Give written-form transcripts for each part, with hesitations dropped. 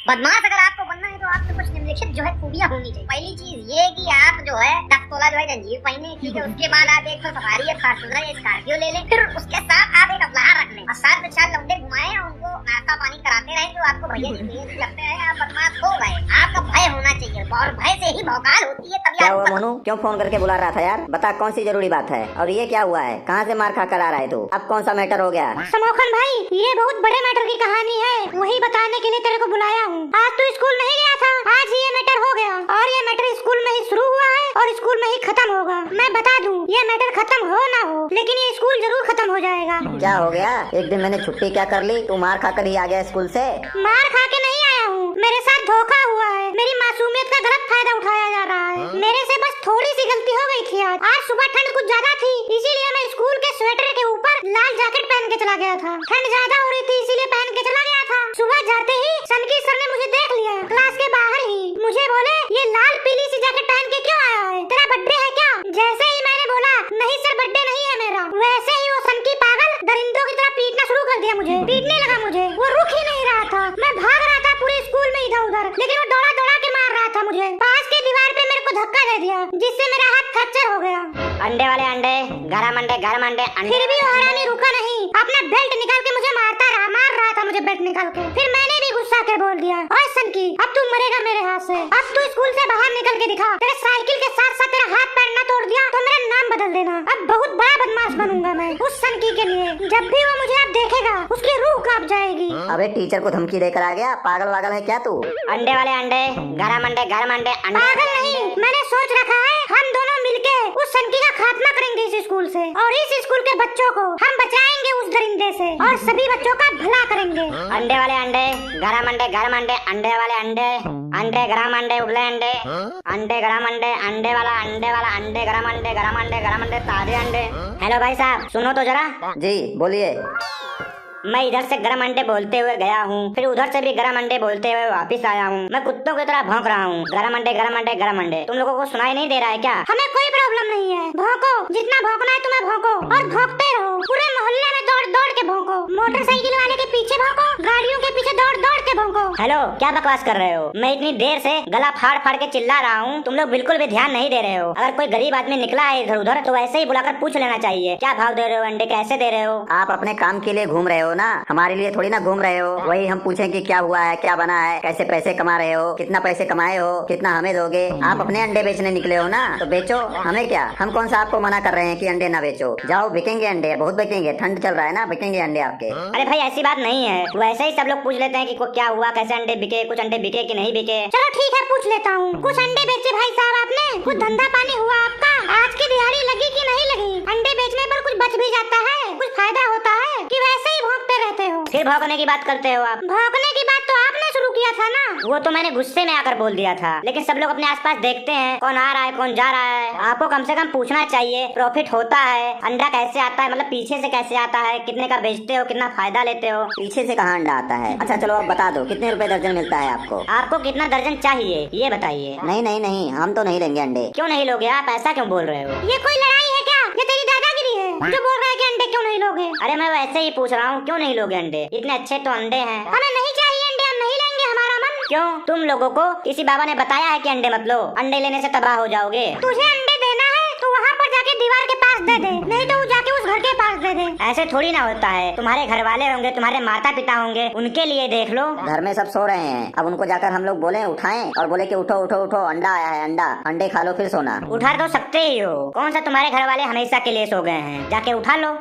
बदमाश अगर आपको बनना है तो आपको कुछ निम्नलिखित जो है खूबियां होनी चाहिए। पहली चीज ये कि आप जो है 10 तोला जो है जंजीर पहने, ठीक है। उसके बाद आप एक सफारी या फार्चूनर या स्कॉर्पियो ले लें। फिर उसके साथ आप एक अफलाह रख लें और साथ में 4 लौंडे घुमाएं और उनको नाश्ता पानी कराते रहें जो आपको भैया जी लगते हैं आप बदमाश हो गए। आपका भय होना चाहिए और भय से ही भौकाल होती है। तभी क्या हुआ मोनू, क्यों फोन करके बुला रहा था यार? बता कौन सी जरूरी बात है और ये क्या हुआ है? कहाँ से मार खा कर आ रहा है तू? अब कौन सा मैटर हो गया? समोखन भाई, ये बहुत बड़े मैटर की कहानी है, वही बताने के लिए तेरे को बुलाया हूँ। आज तू स्कूल नहीं गया था, आज ये मैटर हो गया और ये मैटर स्कूल में ही शुरू हुआ है और स्कूल में ही खत्म होगा। मैं बता दूं, ये मैटर खत्म हो ना हो लेकिन ये स्कूल जरूर खत्म हो जाएगा। क्या हो गया? एक दिन मैंने छुट्टी क्या कर ली, तू मार खाकर ही आ गया स्कूल से? मार खा के नहीं आया हूँ, मेरे साथ धोखा हुआ है। मेरी मासूमियत का गलत फायदा उठाया जा रहा है। मेरे से बस थोड़ी सी गलती हो गई थी। आज सुबह ठंड कुछ ज्यादा थी, इसीलिए मैं स्कूल के स्वेटर के ऊपर लाल जैकेट पहन के चला गया था। ठंड ज्यादा हो रही थी इसीलिए पहन के चला गया था। सुबह जाते ही सनकी सर ने मुझे देख लिया क्लास के बाहर ही। मुझे बोले, ये लाल पीली सी जैकेट पहन के क्यों आया है, तेरा बर्थडे है क्या? जैसे ही मैंने बोला नहीं सर बर्थडे नहीं है मेरा, वैसे ही वो सनकी पागल दरिंदों की तरह पीटना शुरू कर दिया। मुझे पीटने लगा, मुझे वो रुक ही नहीं रहा था। मैं भाग रहा था पूरे स्कूल में इधर उधर, लेकिन वो दौड़ा दौड़ा के मार रहा था मुझे। पास के दीवार पे मेरे को धक्का दे दिया जिससे मेरा हाथ फ्रैक्चर हो गया। अंडे वाले अंडे, गरम अंडे गरम अंडे। फिर भी वो हरामी रुका नहीं, अपना बेल्ट निकाल के मुझे मार रहा था मुझे बेल्ट निकाल के। फिर मैंने भी गुस्सा के बोल दिया, ओए सनकी अब तू मरेगा मेरे हाथ से। अब तू स्कूल से बाहर निकल के दिखा, तेरे साइकिल के साथ साथ तेरा हाथ पैर ना तोड़ दिया तो मेरा नाम बदल देना। अब बहुत बड़ा बदमाश बनूंगा मैं उस सनकी के लिए। जब भी वो मुझे अब देखेगा उसकी रूह कांप जाएगी। अबे टीचर को धमकी देकर आ गया, पागल वागल है क्या तू? अंडे वाले अंडे, गरम अंडे गरम अंडे। पागल नहीं, मैंने सोच रखा है हम दोनों मिलके उस सनकी का खात्मा करेंगे इस स्कूल से और इस स्कूल के बच्चों को हम बचाएंगे उस दरिंदे से और सभी बच्चों का भला करेंगे। अंडे वाले अंडे, गरम अंडे गरम अंडे। अंडे वाले अंडे, अंडे गरम अंडे उबले अंडे। अंडे गरम अंडे, अंडे वाला अंडे गरम अंडे गरम अंडे गरम अंडे ताजे अंडे। हेलो भाई साहब सुनो तो जरा। जी बोलिए। मैं इधर से गरम अंडे बोलते हुए गया हूँ, फिर उधर से भी गरम अंडे बोलते हुए वापस आया हूँ। मैं कुत्तों की तरह भौंक रहा हूँ, गरम अंडे गरम अंडे गरम अंडे। तुम लोगों को सुनाई नहीं दे रहा है क्या? हमें कोई प्रॉब्लम नहीं है, भौंको जितना भौंकना है तुम्हें भौंको और भौंकते रहो। पूरे मोहल्ले में दौड़ दौड़ के भौंको, मोटरसाइकिल वाले के पीछे भौंको, गाड़ियों के पीछे दौड़ दौड़ के भौंको। हेलो क्या बकवास कर रहे हो? मैं इतनी देर से गला फाड़ फाड़ के चिल्ला रहा हूँ, तुम लोग बिल्कुल भी ध्यान नहीं दे रहे हो। अगर कोई गरीब आदमी निकला है इधर उधर तो ऐसे ही बुलाकर पूछ लेना चाहिए, क्या भाव दे रहे हो अंडे, कैसे दे रहे हो? आप अपने काम के लिए घूम रहे हो ना, हमारे लिए थोड़ी ना घूम रहे हो। वही हम पूछें कि क्या हुआ है, क्या बना है, कैसे पैसे कमा रहे हो, कितना पैसे कमाए हो, कितना हमें दोगे? आप अपने अंडे बेचने निकले हो ना तो बेचो, हमें क्या? हम कौन सा आपको मना कर रहे हैं कि अंडे ना बेचो? जाओ बिकेंगे अंडे, बहुत बिकेंगे, ठंड चल रहा है ना, बिकेंगे अंडे आपके। अरे भाई ऐसी बात नहीं है, वैसे ही सब लोग पूछ लेते हैं कि क्या हुआ, कैसे अंडे बिके, कुछ अंडे बिके कि नहीं बिके। चलो ठीक है पूछ लेता हूँ, कुछ अंडे बेचे भाई साहब आपने? कुछ धंधा पानी हुआ आपका? आज की दिहाड़ी लगी कि नहीं लगी? अंडे बेचने पर कुछ बच भी जाता है, कुछ फायदा होता है कि वैसे ही भौंकते रहते हो? फिर भौंकने की बात करते हो आप? भौंकने की बात तो आपने शुरू किया था ना। वो तो मैंने गुस्से में आकर बोल दिया था, लेकिन सब लोग अपने आसपास देखते हैं कौन आ रहा है कौन जा रहा है। आपको कम से कम पूछना चाहिए, प्रॉफिट होता है, अंडा कैसे आता है, मतलब पीछे से कैसे आता है, कितने का बेचते हो, कितना फायदा लेते हो? पीछे से कहाँ अंडा आता है? अच्छा चलो अब बता दो कितने रुपए दर्जन मिलता है आपको? आपको कितना दर्जन चाहिए ये बताइए। नहीं नहीं नहीं, हम तो नहीं लेंगे अंडे। क्यों नहीं लोगे आप, ऐसा क्यों बोल रहे हो? ये कोई लड़ाई है क्या? ये तेरी दादागिरी है जो बोल रहा है कि अंडे क्यों नहीं लोगे? अरे मैं वैसे ही पूछ रहा हूँ, क्यों नहीं लोगे अंडे? इतने अच्छे तो अंडे हैं। हमें नहीं चाहिए अंडे, हम नहीं लेंगे, हमारा मन। क्यों? तुम लोगों को किसी बाबा ने बताया है कि अंडे मत लो, अंडे लेने से तबाह हो जाओगे? तुझे अंडे देना है तो वहाँ पर जाके दीवार के पास दे दे, नहीं तो जाके उस घर के पास दे दे। ऐसे थोड़ी ना होता है, तुम्हारे घर वाले होंगे, तुम्हारे माता पिता होंगे, उनके लिए देख लो। घर में सब सो रहे हैं, अब उनको जाकर हम लोग बोले उठाएं और बोले कि उठो उठो उठो अंडा आया है, अंडा, अंडे खा लो फिर सोना। उठा तो सकते ही हो, कौन सा तुम्हारे घर वाले हमेशा के लिए सो गए हैं? जाके उठा लो।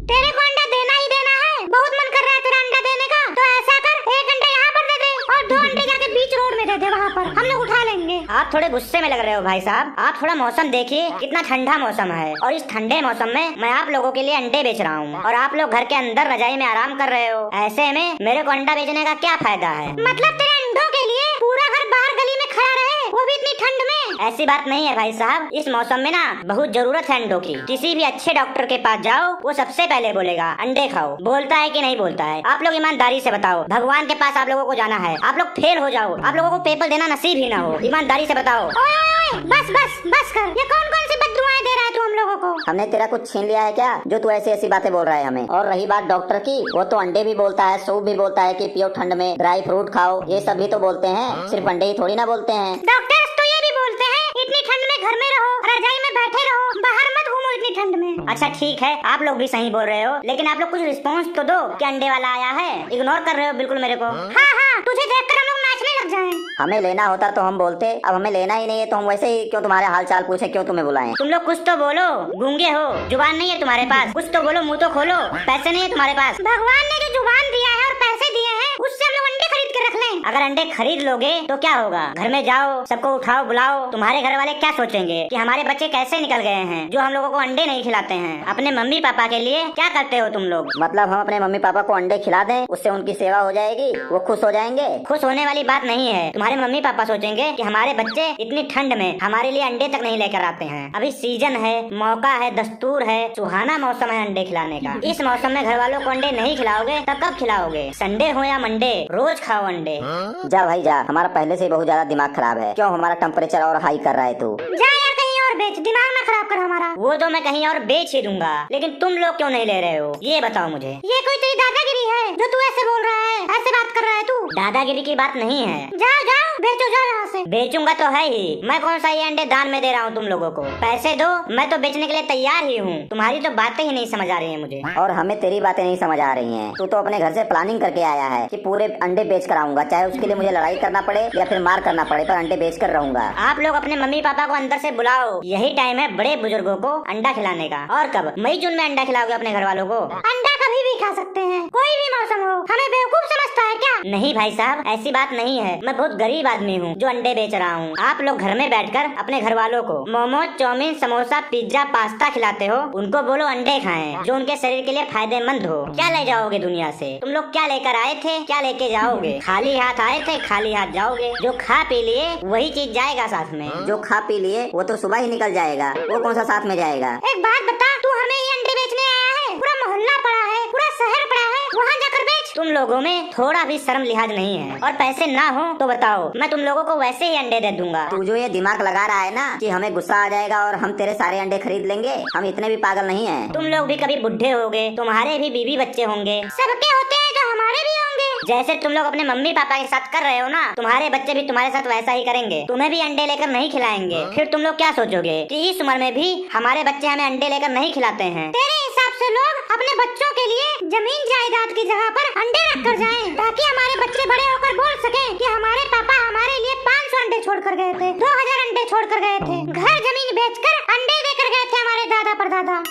तेरे को अंडा देना ही देना है, बहुत मन कर रहा है तेरा अंडा देने का, तो ऐसा कर एक अंडा यहाँ पर दे दे और 2 अंडे जाके बीच रोड में दे दे, वहाँ पर हम लोग उठा लेंगे। आप थोड़े गुस्से में लग रहे हो भाई साहब, आप थोड़ा मौसम देखिए, कितना ठंडा मौसम है और इस ठंडे मौसम में मैं आप लोगों के लिए अंडे बेच रहा हूँ और आप लोग घर के अंदर रजाई में आराम कर रहे हो। ऐसे में मेरे को अंडा बेचने का क्या फायदा है? मतलब तेरे अंडों के लिए पूरा घर बाहर गली में खड़ा रहे, वो भी इतनी ठंड में? ऐसी बात नहीं है भाई साहब, इस मौसम में ना बहुत जरूरत है अंडों की। किसी भी अच्छे डॉक्टर के पास जाओ, वो सबसे पहले बोलेगा अंडे खाओ। बोलता है कि नहीं बोलता है? आप लोग ईमानदारी से बताओ, भगवान के पास आप लोगों को जाना है, आप लोग फेल हो जाओ, आप लोगों को पेपर देना नसीब ही ना हो, ईमानदारी से बताओ। ओए ओए बस बस बस कर, ये कौन कौन सी बद्दुआएं दे रहा है तू हम लोगों को। हमने तेरा कुछ छीन लिया है क्या जो तू ऐसी ऐसी बातें बोल रहा है हमें? और रही बात डॉक्टर की, वो तो अंडे भी बोलता है, सूप भी बोलता है कि पियो ठंड में, ड्राई फ्रूट खाओ, ये सब भी तो बोलते हैं, सिर्फ अंडे ही थोड़ी ना बोलते हैं। डॉक्टर्स तो ये भी बोलते हैं इतनी ठंड में घर में रहो, रजाई में बैठे रहो, बाहर मत घूमो इतनी ठंड में। अच्छा ठीक है, आप लोग भी सही बोल रहे हो, लेकिन आप लोग कुछ रिस्पॉन्स तो दो कि अंडे वाला आया है। इग्नोर कर रहे हो बिल्कुल मेरे को। हाँ हाँ, तुझे देखकर हम लोग नाचने लग जाएं। हमें लेना होता तो हम बोलते, अब हमें लेना ही नहीं है तो हम वैसे ही क्यों तुम्हारे हाल चाल पूछे, क्यों तुम्हें बुलाएं? तुम लोग कुछ तो बोलो, गूंगे हो, जुबान नहीं है तुम्हारे पास, कुछ तो बोलो, मुंह तो खोलो, पैसे नहीं है तुम्हारे पास। भगवान ने जो जुबान दिया है और पैसे दिए हैं उससे हम लोग अंडे खरीद के रख लें। अगर अंडे खरीद लोगे तो क्या होगा? घर में जाओ, सबको उठाओ, बुलाओ, तुम्हारे घर वाले क्या सोचेंगे कि हमारे बच्चे कैसे निकल गए हैं जो हम लोगों को अंडे नहीं खिलाते हैं। अपने मम्मी पापा के लिए क्या करते हो तुम लोग? मतलब हम अपने मम्मी पापा को अंडे खिला दें, उससे उनकी सेवा हो जाएगी, वो खुश हो जाएंगे? खुश होने वाली बात नहीं है। तुम्हारे मम्मी पापा सोचेंगे कि हमारे बच्चे इतनी ठंड में हमारे लिए अंडे तक नहीं लेकर आते हैं। अभी सीजन है, मौका है, दस्तूर है, सुहाना मौसम है अंडे खिलाने का। इस मौसम में घर वालों को अंडे नहीं खिलाओगे तब कब खिलाओगे? संडे हो या मंडे, रोज खाओ अंडे। जा भाई जा, हमारा पहले से ही बहुत ज्यादा दिमाग खराब है, क्यों हमारा टेम्परेचर और हाई कर रहा है तू? जा यार कहीं और बेच, दिमाग ना खराब कर हमारा। वो तो मैं कहीं और बेच ही दूंगा, लेकिन तुम लोग क्यों नहीं ले रहे हो ये बताओ मुझे। ये कोई तेरी दादागिरी है जो तू ऐसे बोल रहा है, ऐसे बात कर रहा है तू? दादागिरी की बात नहीं है। जाओ जाओ बेचो, जाओ यहाँ से। बेचूंगा तो है ही, मैं कौन सा ये अंडे दान में दे रहा हूँ तुम लोगों को? पैसे दो, मैं तो बेचने के लिए तैयार ही हूँ। तुम्हारी तो बातें ही नहीं समझ आ रही है मुझे। और हमें तेरी बातें नहीं समझ आ रही हैं। तू तो अपने घर से प्लानिंग करके आया है कि पूरे अंडे बेच कर आऊंगा, चाहे उसके लिए मुझे लड़ाई करना पड़े या फिर मार करना पड़े, पर अंडे बेच कर रहूंगा। आप लोग अपने मम्मी पापा को अंदर से बुलाओ, यही टाइम है बड़े बुजुर्गों को अंडा खिलाने का। और कब? मई जून में अंडा खिलाओगे अपने घर वालों को? अंडा कभी भी खा सकते हैं, कोई भी मौसम हो। हमें बेवकूफ समझता है क्या? नहीं भाई साहब, ऐसी बात नहीं है। मैं बहुत गरीब आदमी हूँ जो अंडे बेच रहा हूँ। आप लोग घर में बैठकर अपने घर वालों को momos, chow mein, samosa, pizza, pasta खिलाते हो। उनको बोलो अंडे खाएं जो उनके शरीर के लिए फायदेमंद हो। क्या ले जाओगे दुनिया से? तुम लोग क्या लेकर आए थे, क्या लेके जाओगे? खाली हाथ आए थे, खाली हाथ जाओगे। जो खा पी लिए वही चीज जाएगा साथ में। जो खा पी लिए वो तो सुबह ही निकल जाएगा, वो कौन सा साथ में जाएगा? एक बात बता, तू हमें ये अंडे बेचने आया है? पूरा मोहल्ला पड़ा है, पूरा शहर पड़ा है, वहाँ जाकर बेच। तुम लोगों में थोड़ा भी शर्म लिहाज नहीं है। और पैसे ना हो तो बताओ, मैं तुम लोगों को वैसे ही अंडे दे दूंगा। तू जो ये दिमाग लगा रहा है ना कि हमें गुस्सा आ जाएगा और हम तेरे सारे अंडे खरीद लेंगे, हम इतने भी पागल नहीं हैं। तुम लोग भी कभी बुढ़े होगे, तुम्हारे भी बीवी बच्चे होंगे। सबके होते हैं तो हमारे भी होंगे। जैसे तुम लोग अपने मम्मी पापा के साथ कर रहे हो ना, तुम्हारे बच्चे भी तुम्हारे साथ वैसा ही करेंगे। तुम्हें भी अंडे लेकर नहीं खिलाएंगे। फिर तुम लोग क्या सोचोगे कि इस उम्र में भी हमारे बच्चे हमें अंडे लेकर नहीं खिलाते हैं। तेरे हिसाब से लोग अपने बच्चों के लिए जमीन जायदाद की जगह पर अंडे रख कर जाएं, ताकि हमारे बच्चे बड़े होकर बोल सकें कि हमारे पापा हमारे लिए 500 अंडे छोड़ कर गए थे, 2000 अंडे छोड़ कर गए थे, घर जमीन बेचकर अंडे देकर गए थे हमारे दादा परदादा।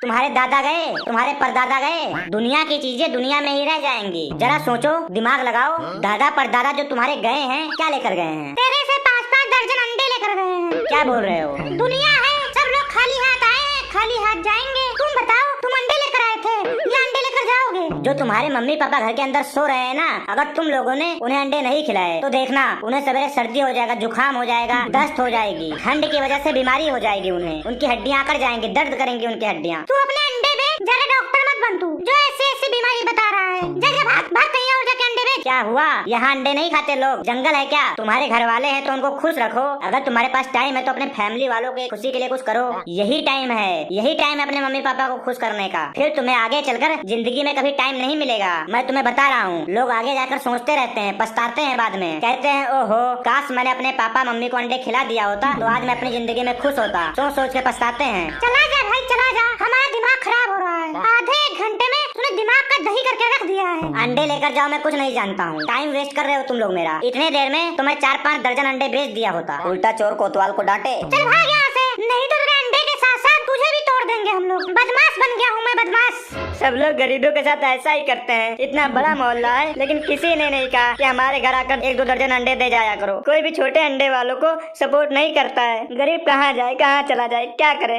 तुम्हारे दादा गए, तुम्हारे परदादा गए, दुनिया की चीजें दुनिया में ही रह जाएंगी। जरा सोचो, दिमाग लगाओ। दादा परदादा जो तुम्हारे गए हैं, क्या लेकर गए हैं? तेरे से 5-5 दर्जन अंडे लेकर गए हैं। क्या बोल रहे हो? दुनिया है, सब लोग खाली हाथ आए हैं, खाली हाथ जाएंगे। तुम बताओ, तुम अंडे लेकर आए थे या अंडे लेकर जाओगे? जो तुम्हारे मम्मी पापा घर के अंदर सो रहे हैं ना, अगर तुम लोगों ने उन्हें अंडे नहीं खिलाए तो देखना, उन्हें सवेरे सर्दी हो जाएगा, जुकाम हो जाएगा, दस्त हो जाएगी, ठंड की वजह से बीमारी हो जाएगी उन्हें, उनकी हड्डियां आकर जाएंगी, दर्द करेंगी उनकी हड्डियां। तू अपने अंडे बेच, जरा डॉक्टर मत बन तू जो ऐसी ऐसी बीमारी बता रहा है। जगह भाग भाग कहीं और जाके अंडे बेच। क्या हुआ? यहाँ अंडे नहीं खाते लोग? जंगल है क्या? तुम्हारे घर वाले हैं तो उनको खुश रखो। अगर तुम्हारे पास टाइम है तो अपने फैमिली वालों के खुशी के लिए कुछ करो। यही टाइम है, यही टाइम है अपने मम्मी पापा को खुश करने का। फिर तुम्हें आगे चलकर जिंदगी में कभी टाइम नहीं मिलेगा। मैं तुम्हें बता रहा हूँ, लोग आगे जाकर सोचते रहते हैं, पछताते हैं बाद में, कहते हैं ओहो काश मैंने अपने पापा मम्मी को अंडे खिला दिया होता तो आज मैं अपनी जिंदगी में खुश होता। सोच सोच के पछताते हैं। चला जा भाई चला जा, हमारा दिमाग खराब हो रहा है। आधे एक घंटे में तूने दिमाग का दही करके रख दिया है। अंडे लेकर जाओ, मैं कुछ नहीं जानता हूँ। टाइम वेस्ट कर रहे हो तुम लोग मेरा। इतने देर में तो मैं 4-5 दर्जन अंडे बेच दिया होता। उल्टा चोर कोतवाल को डांटे। चल भाग यहाँ से, नहीं तो तेरे अंडे के साथ साथ तुझे भी तोड़ देंगे हम लोग। बदमाश बन गया हूँ मैं, बदमाश। सब लोग गरीबों के साथ ऐसा ही करते हैं। इतना बड़ा मोहल्ला है लेकिन किसी ने नहीं कहा कि हमारे घर आकर 1-2 दर्जन अंडे दे जाया करो। कोई भी छोटे अंडे वालों को सपोर्ट नहीं करता है। गरीब कहाँ जाए, कहाँ चला जाए, क्या करे?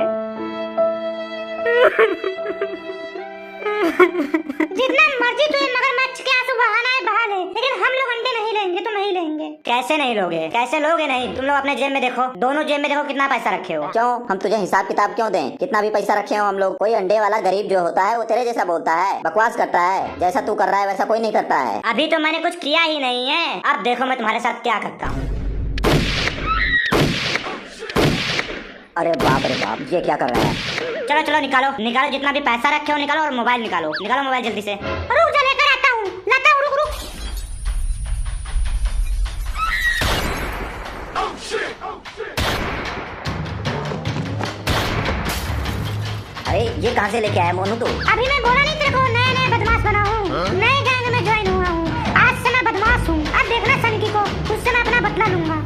जितना मर्जी तुझे मगरमच्छ के आंसू बहाना है बहा ले, लेकिन हम लोग अंडे नहीं लेंगे तो नहीं लेंगे। कैसे नहीं लोगे? कैसे लोगे नहीं? तुम लोग अपने जेब में देखो, दोनों जेब में देखो कितना पैसा रखे हो। क्यों? हम तुझे हिसाब किताब क्यों दें? कितना भी पैसा रखे हो हम लोग। कोई अंडे वाला गरीब जो होता है वो तेरे जैसा बोलता है, बकवास करता है। जैसा तू कर रहा है वैसा कोई नहीं करता है। अभी तो मैंने कुछ किया ही नहीं है, अब देखो मैं तुम्हारे साथ क्या करता हूँ। अरे बाप रे बाप, ये क्या कर रहा है? चलो चलो निकालो निकालो, जितना भी पैसा रखे हो निकालो, और मोबाइल निकालो निकालो मोबाइल जल्दी से। रुक जा, लेकर आता हूँ, लाता हूँ, रुक रुक। अरे ये कहाँ से लेके आया मोनू तू? अभी मैं बोला नहीं तेरे को, नए नए बदमाश बना हूँ, नए गैंग में ज्वाइन हुआ हूँ, आज से मैं बदमाश हूँ। अब देखना सनकी को, उससे मैं अपना बदला लूंगा।